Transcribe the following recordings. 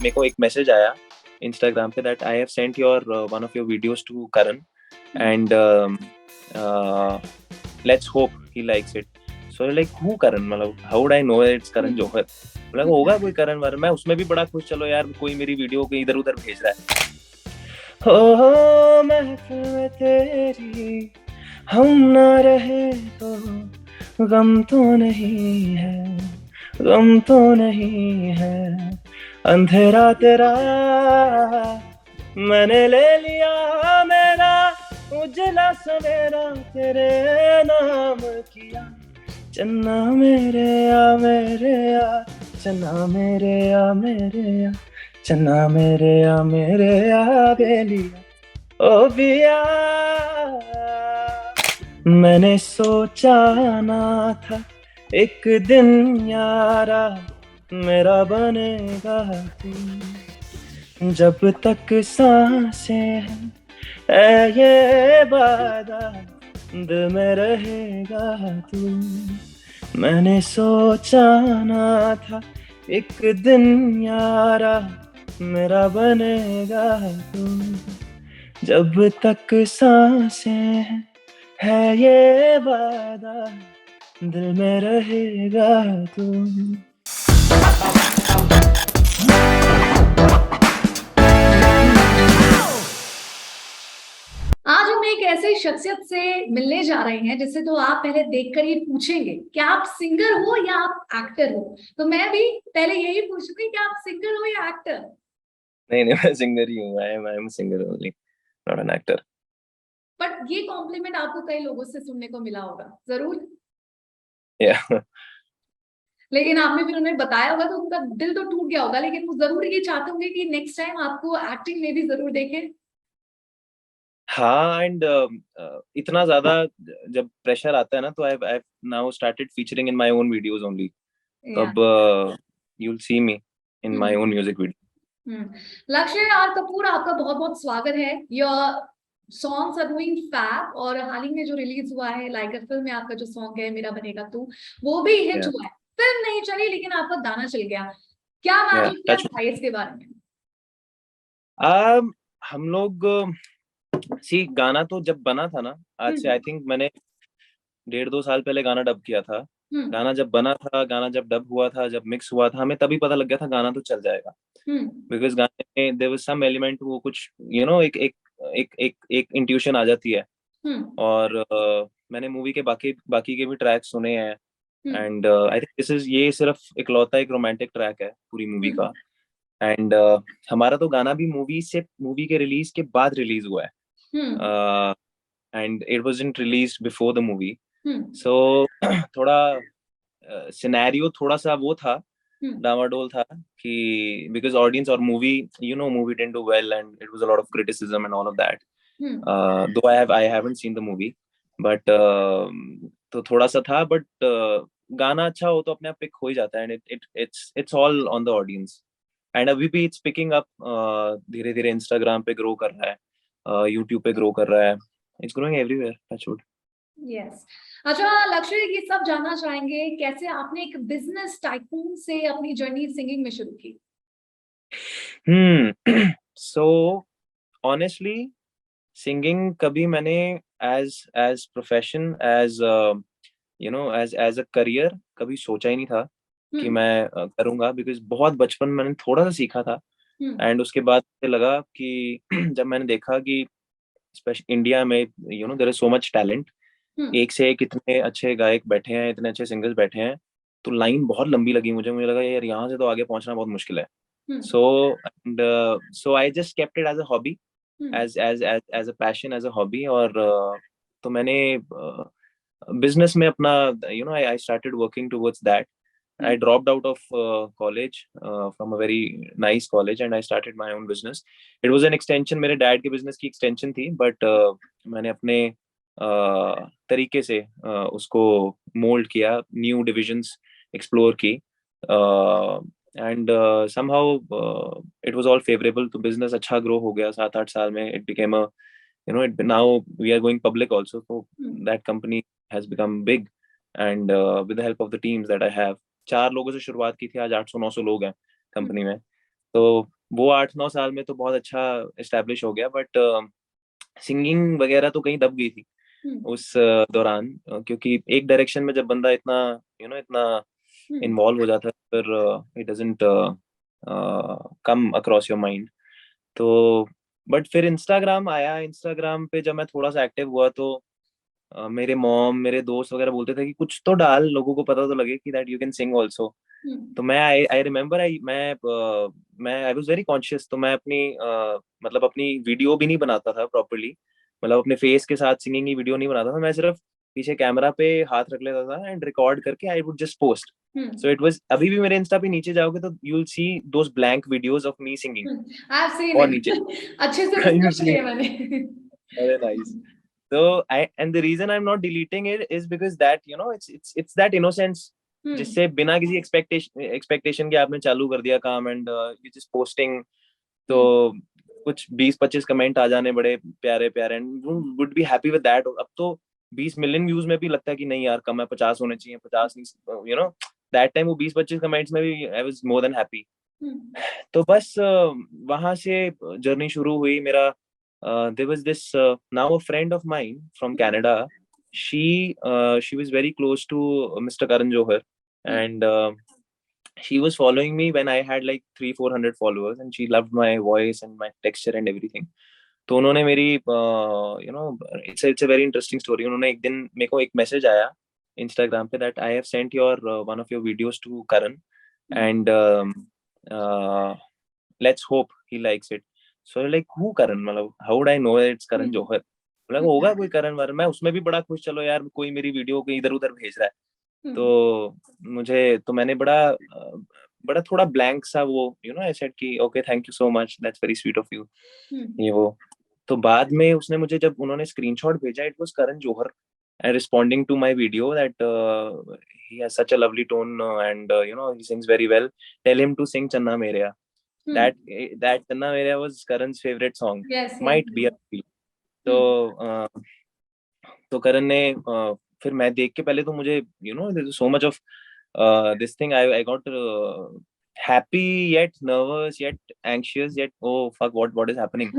मेरे को एक मैसेज आया इंस्टाग्राम पे that I have sent your one of your videos to Karan and let's hope he likes it. So like who Karan, मतलब how would I know it's Karan Johar. मतलब होगा कोई करण वरण. मैं उसमें भी बड़ा खुश, चलो यार कोई मेरी वीडियो को इधर उधर भेज रहा है. हो महफिल में तेरी हम ना रहे तो गम तो नहीं है, गम तो नहीं है. अंधेरा तेरा मैंने ले लिया, मेरा उजला सवेरा तेरे नाम किया. चन्ना मेरे आ चन्ना मेरे आ चन्ना मेरे आ बेलिया ओ बिया. मैंने सोचा ना था एक दिन यारा मेरा बनेगा तू. जब तक सांसें हैं है ये वादा दिल में रहेगा तू. मैंने सोचा ना था एक दिन यारा मेरा बनेगा तू. जब तक सांसें है ये वादा दिल में रहेगा तू. आज हम एक ऐसे शख्सियत से मिलने जा रहे हैं जिससे तो आप पहले देखकर ही पूछेंगे क्या आप सिंगर हो या आप एक्टर हो. तो मैं भी पहले यही पूछूंगी कि आप सिंगर हो या एक्टर. नहीं नहीं, मैं सिंगर ही हूँ. I am singer only, not an actor. But ये कॉम्प्लीमेंट आपको कई लोगों से सुनने को मिला होगा जरूर. Yeah. लेकिन आपने फिर उन्हें बताया होगा तो उनका दिल तो टूट गया होगा, लेकिन वो जरूर ये चाहते होंगे कि नेक्स्ट टाइम आपको एक्टिंग में भी जरूर देखें. हाँ एंड इतना ज्यादा जब प्रेशर आता है ना, तो I now started featuring in my own videos only. तो या अब you will see me in my own music video. Lakshya और कपूर, आपका बहुत बहुत स्वागत है. Your songs are doing fab, और हाल ही में जो रिलीज हुआ है लाइक अ फिल्म में आपका जो सॉन्ग है मेरा बनेगा तू, वो भी हिट हुआ है. फिल्म नहीं चली लेकिन आपका गाना चल गया. क्या मैजिक क्या था इसके बारे में? हम लोग सी गाना तो जब बना था ना, आज से आई थिंक मैंने 1.5-2 साल पहले गाना डब किया था. गाना जब बना था, गाना जब डब हुआ था, जब मिक्स हुआ था, हमें तभी पता लग गया था गाना तो चल जाएगा. बिकॉज गाने में देयर वाज सम एलिमेंट, वो कुछ एक एक एक एक एक इंट्यूशन आ जाती है. और मैंने मूवी के बाकी बाकी के भी ट्रैक सुने हैं. And I think this is ये सिर्फ इकलौता एक रोमांटिक ट्रैक है पूरी मूवी का. एंड हमारा तो गाना भी मूवी के रिलीज के बाद रिलीज हुआ है. And it wasn't released before the movie. So थोड़ा सिनेरियो थोड़ा सा वो था, डामाडोल था कि बिकॉज ऑडियंस और movie movie didn't do well and it was a lot of criticism and all of that. Though I haven't seen the movie, but तो थोड़ा सा था. बट गाना अच्छा हो तो अपने आप पिक हो ही जाता है. And it's all on the audience. And अभी भी इट्स पिकिंग अप. धीरे धीरे इंस्टाग्राम पे ग्रो कर रहा है, यूट्यूब पे ग्रो कर रहा है. It's growing everywhere. Touch wood. Yes. अच्छा लक्ष्य, ये सब जानना चाहेंगे कैसे आपने एक बिजनेस टाइकून से अपनी जर्नी सिंगिंग में शुरू की. सो ऑनेस्टली सिंगिंग कभी मैंने as as profession, as as a career कभी सोचा ही नहीं था कि मैं करूंगा. बिकॉज बहुत बचपन में मैंने थोड़ा सा सीखा था. एंड उसके बाद मुझे लगा कि जब मैंने देखा कि स्पेशली इंडिया में there is so much talent, एक से एक इतने अच्छे गायक बैठे हैं, इतने अच्छे सिंगर्स बैठे हैं, तो लाइन बहुत लंबी लगी मुझे लगा यार यहाँ से तो आगे पहुंचना बहुत मुश्किल है. So and so I just kept it as a hobby, as a passion, as a hobby. और तो मैंने बिजनेस में अपना I started working towards that. I dropped out of college from a very nice college and I started my own business. It was an extension, मेरे dad के business की extension थी. But मैंने अपने तरीके से उसको मोल्ड किया, न्यू डिविजन्स एक्सप्लोर की. And somehow it was all favorable. तो बिजनेस अच्छा ग्रो हो गया 7-8 साल में. It became a now we are going public also. So that company has become big and with the help of the teams that I have. 4 लोगों से शुरुआत की थी, आज 800-900 लोग हैं कंपनी में. तो वो 8-9 साल में तो बहुत अच्छा एस्टेब्लिश हो गया, बट सिंगिंग वगैरह तो कहीं दब गई थी हम्म उस दौरान, क्योंकि एक डायरेक्शन में जब बंदा इतना इतना हम्म इन्वॉल्व हो जाता है, फिर it doesn't come across your mind. तो बट फिर इंस्टाग्राम आया, इंस्टाग्राम पे जब मैं थोड़ा सा एक्टिव हुआ तो मेरे मॉम, मेरे दोस्त वगैरह बोलते थे कि कुछ तो डाल, लोगों को पता तो लगे कि that you can sing also. Hmm तो मैं आई रिमेम्बर मैं आई वाज वेरी कॉन्शियस, तो मैं अपनी मतलब अपनी वीडियो भी नहीं बनाता था प्रॉपरली, मतलब अपने फेस के साथ सिंगिंग की वीडियो नहीं बनाता था, मैं सिर्फ पीछे कैमरा पे हाथ रख लेता था एंड रिकॉर्ड करके I would just post. Hmm so it was, अभी भी मेरे इंस्टा पे नीचे जाओगे तो you will C those blank videos of me singing, I have seen और नीचे इट। अच्छे से यू रिसर्च सी, किया मैंने। very nice. So I, and the reason I'm not deleting it is because that it's that innocence हम्म जिससे बिना किसी expectation के आपने चालू कर दिया काम, एंड यू जस्ट पोस्टिंग। तो हम्म कुछ 20-25 कमेंट आ जाने बड़े प्यारे प्यारे, and would be happy with that. अब तो 20 मिलियन व्यूज में भी लगता है कि नहीं यार कम है, 50 होने चाहिए, 50 नहीं, दैट टाइम वो 20-25 कमेंट्स में भी I was more than happy. Hmm तो बस वहां से जर्नी शुरू हुई मेरा। There was this now a friend of mine from Canada, she she was very close to mister Karan Johar, and she was following me when I had like 300-400 followers, and she loved my voice and my texture and everything. तो उन्होंने मेरी it's a very interesting story, उन्होंने एक दिन मेरे को एक message आया इंस्टाग्राम पे that I have sent your one of your videos to Karan, and let's hope he likes it. So like who Karan, मतलब how would I know it's Karan Johar, मतलब होगा कोई करण वरण। मैं उसमें भी बड़ा खुश, चलो यार कोई मेरी वीडियो को इधर उधर भेज रहा है। तो मुझे तो मैंने बड़ा थोड़ा ब्लैंक सा वो आई सेड कि okay thank you so much, that's very sweet of you, ये वो। तो बाद में उसने मुझे जब उन्होंने स्क्रीनशॉट भेजा, it was Karan Johar and responding to my video that he has such a lovely tone, and he sings very well, tell him to sing Channa Mereya. That Channa Mereya was Karan's favorite song, yes yes. might be a few. तो तो करण ने फिर मैं देख के, पहले तो मुझे so much of this thing, I got happy yet nervous yet anxious yet, oh fuck, what is happening.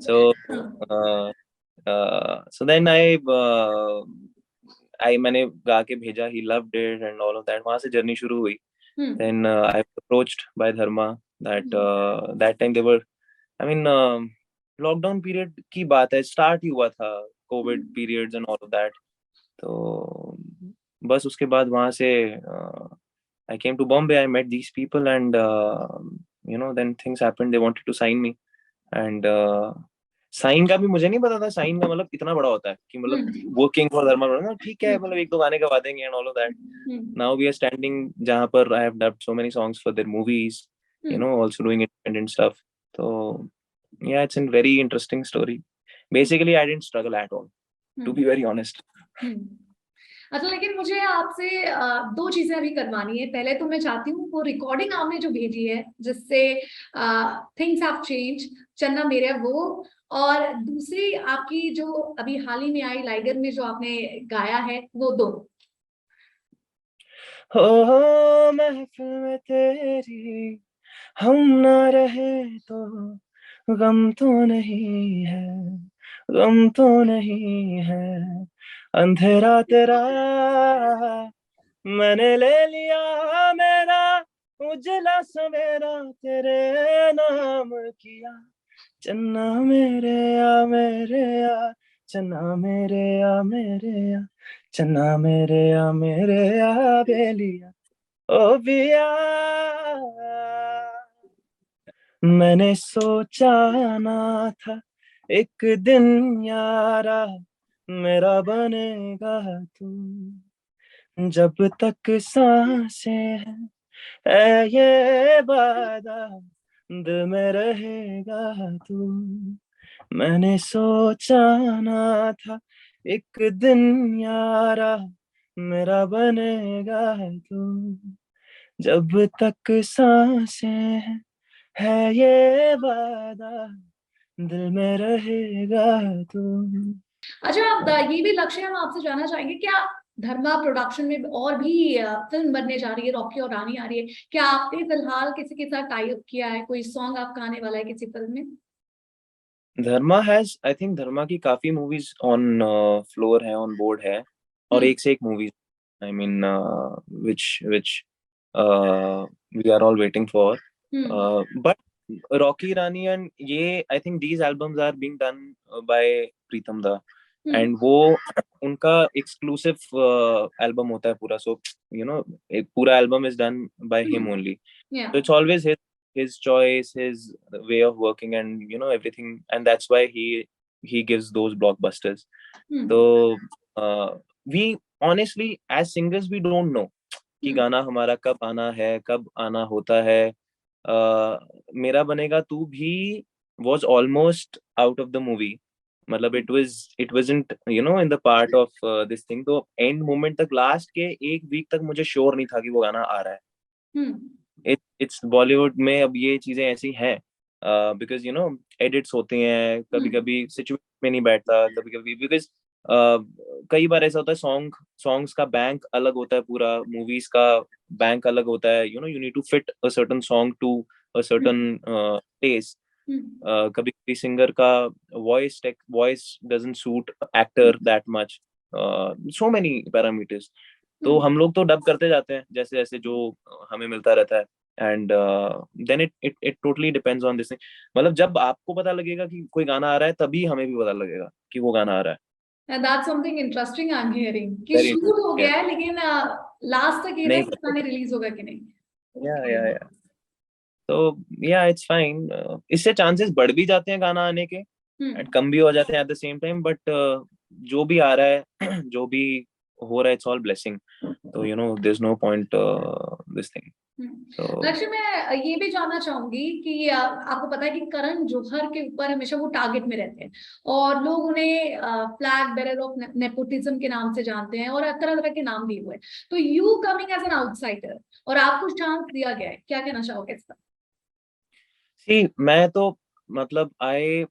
So uh, so then I मैंने गा के भेजा, he loved it and all of that, वहां से जर्नी शुरू हुई। then I was approached by Dharma, that time they were, I mean lockdown period की बात है, स्टार्ट ही हुआ था Covid periods and all of that. तो बस उसके बाद वहां से I came to Bombay, I met these people, and then things happened, they wanted to sign me, and sign का भी मुझे नहीं पता था, साइन का मतलब इतना बड़ा होता है कि मतलब वर्किंग फॉर धर्मा, ठीक है मतलब एक दो गाने गवा देंगे and all of that. Now we are standing जहां पर I have dubbed so many songs for their movies, also doing independent stuff. तो yeah, it's a very interesting story. Basically I didn't struggle at all, to be very honest. अच्छा, लेकिन मुझे आपसे दो चीजें अभी करवानी है। पहले तो मैं चाहती हूँ वो रिकॉर्डिंग आपने जो भेजी है जिससे थिंग्स हैव चेंज, चन्ना मेरे, वो, और दूसरी आपकी जो अभी हाल ही में आई लाइगर में जो आपने गाया है, वो दो। हो महफिल में तेरी हम ना रहे तो गम तो नहीं है, गम तो नहीं है, अंधेरा तेरा मैंने ले लिया मेरा, उजला सवेरा तेरे नाम किया, चन्ना मेरे या, चन्ना मेरे या, चन्ना मेरे या बेलिया, ओ बिया। मैंने सोचा ना था एक दिन यारा मेरा बनेगा तू, जब तक सांसें हैं है ये वादा दिल में रहेगा तू। मैंने सोचा ना था एक दिन यारा मेरा बनेगा तू, जब तक सांसें है ये वादा दिल में रहेगा तू। अच्छा, आप ये भी लक्ष्य हम आपसे जानना चाहेंगे क्या धर्मा प्रोडक्शन में और भी फिल्म बनने जा रही है, रॉकी और रानी आ रही है। क्या आपने फिलहाल किसी के साथ टाई अप किया है? कोई सॉन्ग आपका आने वाला है किसी फिल्म में? धर्मा हैज, आई थिंक धर्मा की काफी मूवीज ऑन फ्लोर है, ऑन बोर्ड है, और हम्म एक से एक movies, I mean which which we are all waiting for, hmm but Rocky Rani and ये, I think these albums are being done by Pritam da, hmm and वो उनका एक्सक्लूसिव एल्बम होता है पूरा, सो यू नो एक पूरा album is done by him only, या so it's always his choice, his way of working, and everything, and that's why he gives those blockbusters. So hmm uh, we honestly, as singers, we don't know कि हम्म गाना हमारा कब आना है, कब आना होता है. मेरा बनेगा तू भी was almost out of the movie. मतलब it wasn't in the part of this thing. तो end moment तक, last के एक वीक तक मुझे श्योर नहीं था कि वो गाना आ रहा है. हम्म इट्स बॉलीवुड में अब ये चीजें ऐसी हैं, बिकॉज एडिट्स होते हैं, कभी हम्म कभी सिचुएशन में नहीं बैठता, कभी कभी बिकॉज कई बार ऐसा होता है, सॉन्ग्स का बैंक अलग होता है, पूरा मूवीज का बैंक अलग होता है, you need to fit a certain song to a certain taste. Hmm कभी कभी सिंगर का voice doesn't suit actor that much, so many parameters. तो हम्म हम लोग तो डब करते जाते हैं जैसे जैसे जो हमें मिलता रहता है, and then it totally depends on this thing. मतलब जब आपको पता लगेगा कि कोई गाना आ रहा है, तभी हमें भी पता लगेगा कि वो गाना आ रहा है. And that's something interesting I'm hearing कि वेरी शूट हो इंटरेस्टिंग. गया है, लेकिन लास्ट तक ये था नहीं कि पता. गाने रिलीज होगा कि नहीं. या तो या इट्स फाइन. इससे चांसेस बढ़ भी जाते हैं गाना आने के, एंड हम्म कम भी हो जाते हैं at the same time, but जो भी आ रहा है जो भी हो रहा है, इट्स ऑल ब्लेसिंग. तो there is no point this thing. So Lakshya, मैं ये भी जानना चाहूंगी कि आपको पता है कि करण जौहर के ऊपर हमेशा वो टारगेट में रहते हैं और लोग उन्हें फ्लैग बेरर ऑफ नेपोटिज्म के नाम से जानते हैं और तरह तरह के नाम दिए हुए हैं. तो you coming as an outsider और आपको चांस दिया गया है, क्या कहना चाहोगे इस पर? सी, मैं तो मतलब आई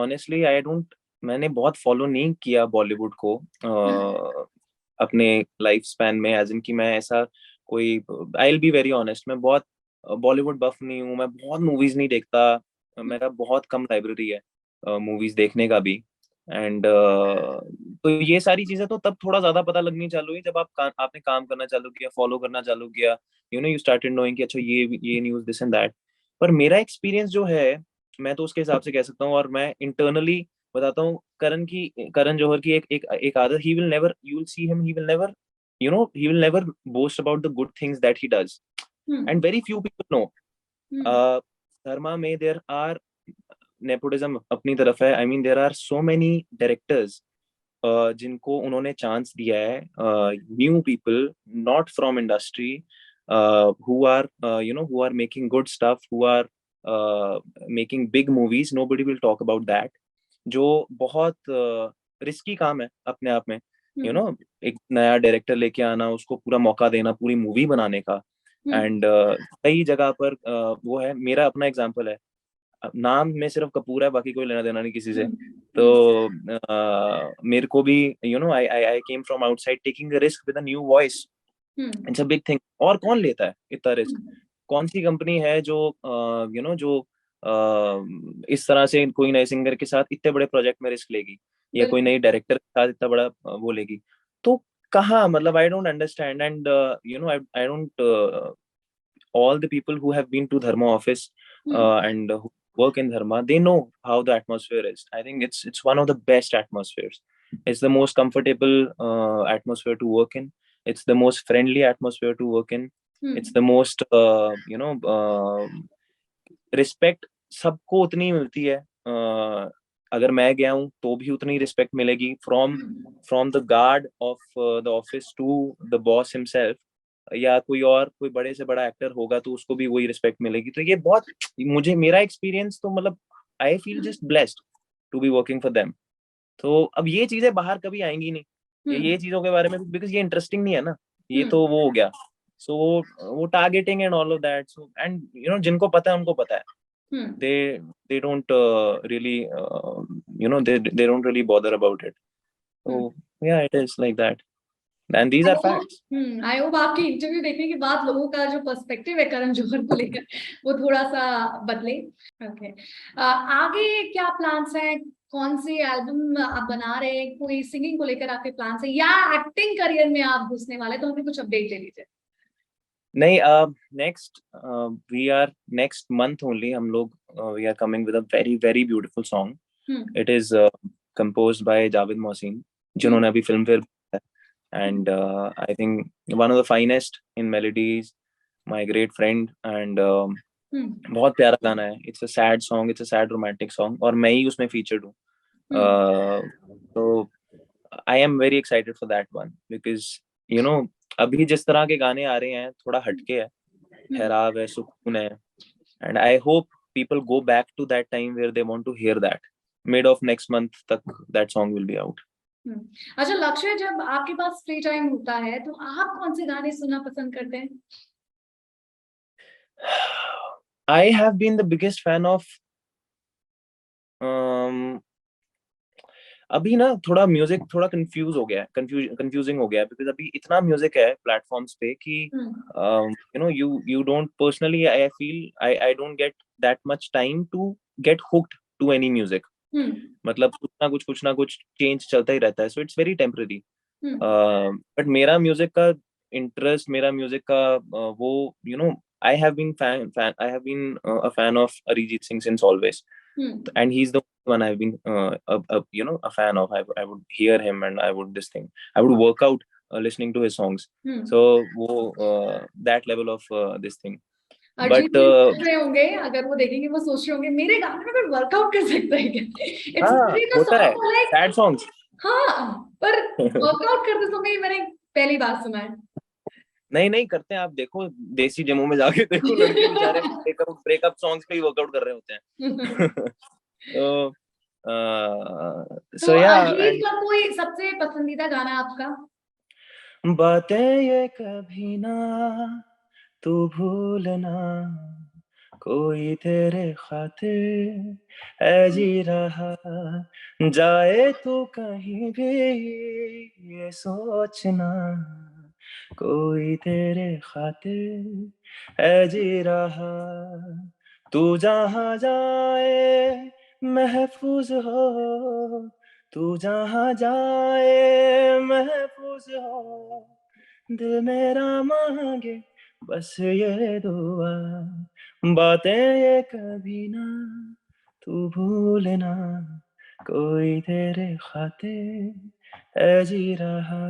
ऑनेस्टली आई डोंट, मैंने बहुत फॉलो नहीं किया बॉलीवुड को अपने लाइफ स्पैन में, एज इन कि मैं ऐसा कोई, I will be very honest, मैं बहुत बॉलीवुड बफ नहीं हूँ, मैं बहुत मूवीज नहीं देखता, मेरा बहुत कम लाइब्रेरी है मूवीज देखने का भी. एंड तो ये सारी चीजें तो तब थोड़ा ज्यादा पता लगनी चालू हुई जब आपने काम करना चालू किया, फॉलो करना चालू किया, यू स्टार्टेड नोइंग कि अच्छा ये न्यूज दिस एंड दैट. पर मेरा एक्सपीरियंस जो है, मैं तो उसके हिसाब से कह सकता हूँ, और मैं इंटरनली बताता हूँ, करण जौहर की एक आदत, he will never, you will see him, he will never, he will never boast about the good things that he does, hmm and very few people know. हम्म धर्मा में there are nepotism अपनी तरफ है, I mean there are so many directors जिनको उन्होंने chance दिया है, new people not from industry, who are making good stuff, who are making big movies, nobody will talk about that. जो बहुत risky काम है अपने आप में, हम्म एक नया डायरेक्टर लेके आना, उसको पूरा मौका देना पूरी मूवी बनाने का. हम्म एंड कई जगह पर वो है, मेरा अपना एग्जांपल है, नाम में सिर्फ कपूर है, बाकी कोई लेना देना नहीं किसी से. तो हम्म मेरे को भी, I came from outside taking a risk with a new voice. Hmm it's a big thing. और कौन लेता है इतना रिस्क? हम्म कौन सी कंपनी है जो जो इस तरह से कोई नए सिंगर के साथ इतने बड़े प्रोजेक्ट में रिस्क लेगी, या कोई बिल्कुल. नई डायरेक्टर के साथ इतना बड़ा वो लेगी? तो कहाँ, मतलब I don't understand. And I don't, all the people who have been to Dharma office hmm and who work in Dharma, they know how the atmosphere is. I think it's one of the best atmospheres. It's the most comfortable atmosphere to work in. It's the most friendly atmosphere to work in. It's hmm the most respect सबको उतनी मिलती है. अगर मैं गया हूँ तो भी उतनी रिस्पेक्ट मिलेगी, from hmm from the guard of the office to the boss himself, या कोई बड़े से बड़ा एक्टर होगा तो उसको भी वही रिस्पेक्ट मिलेगी. तो ये बहुत, मुझे मेरा एक्सपीरियंस तो मतलब, I feel just blessed to be working for them. तो अब ये चीजें बाहर कभी आएंगी नहीं, ये हम्म चीजों के बारे में, बिकॉज ये इंटरेस्टिंग नहीं है ना, ये हम्म तो वो हो गया. सो वो targeting and all of that, so and जिनको पता है उनको पता है. हम्म they they don't really they don't really bother about it. So yeah, it is like that. And these are facts. I hope आपकी इंटरव्यू देखने के बाद लोगों का जो पर्सपेक्टिव है करण जौहर को लेकर वो थोड़ा सा बदले। ओके, आगे क्या प्लान्स हैं? कौन सी एल्बम आप बना रहे हैं? कोई सिंगिंग को लेकर आपके प्लान्स हैं या एक्टिंग करियर में आप घुसने वाले? तो हमें कुछ अपडेट दे दीजिए। नहीं, next we are next month only हम लोग we are coming with a very very beautiful song. It is composed by Javed Mohsin, जिन्होंने अभी film fair, and I think one of the finest in melodies, my great friend, and बहुत प्यारा गाना है. It's a sad song, it's a sad romantic song, और मैं ही उसमें featured हूँ. So I am very excited for that one because you know अभी जिस तरह के गाने आ रहे हैं थोड़ा हटके है, ठहराव है, सुकून है, and I hope people go back to that time where they want to hear that. Mid of next month तक that song will be out. अच्छा लक्ष्य, जब आपके पास फ्री टाइम होता है तो आप कौन से गाने सुनना पसंद करते हैं? I have been the biggest fan of अभी ना थोड़ा म्यूजिक थोड़ा कंफ्यूज हो गया है, कंफ्यूजिंग हो गया है, बिकॉज अभी इतना म्यूजिक है प्लेटफॉर्म्स पे कि you know you don't personally I feel I don't get that much time to get hooked to any music. मतलब कुछ ना कुछ चेंज चलता ही रहता है, so it's very temporary. But मेरा म्यूजिक का इंटरेस्ट, मेरा म्यूजिक का वो you know I have been a fan of Arijit Singh since always, and he's the one I've been a fan of. I would hear him and I would work out listening to his songs. So that level of this thing. Arijit But सोच रहे होंगे, अगर वो देखेंगे वो सोच रहे होंगे मेरे गाने में कोई वर्कआउट कर सकता है क्या? इट्स रियली द होता है सॉन्ग लाइक सैड सॉन्ग्स. हाँ, पर वर्कआउट करते समय मैंने पहली बार सुना है. नहीं करते हैं. आप देखो देसी जमों में जाके देखो, लड़के बेचारे ब्रेकअप सॉन्ग्स पे ही वर्कआउट कर रहे होते हैं. तो yeah, अरिजीत का कोई सबसे पसंदीदा गाना आपका? बातें ये कभी ना तू भूलना, कोई तेरे खातिर है जी रहा, जाए तू कहीं भी ये सोचना, कोई तेरे खातिर है जी रहा, तू जहाँ जाए महफूज हो, तू जहाँ जाए महफूज हो, दिल मेरा मांगे बस ये दुआ, बातें ये कभी ना तू भूलना, कोई तेरे खातिर है जी रहा.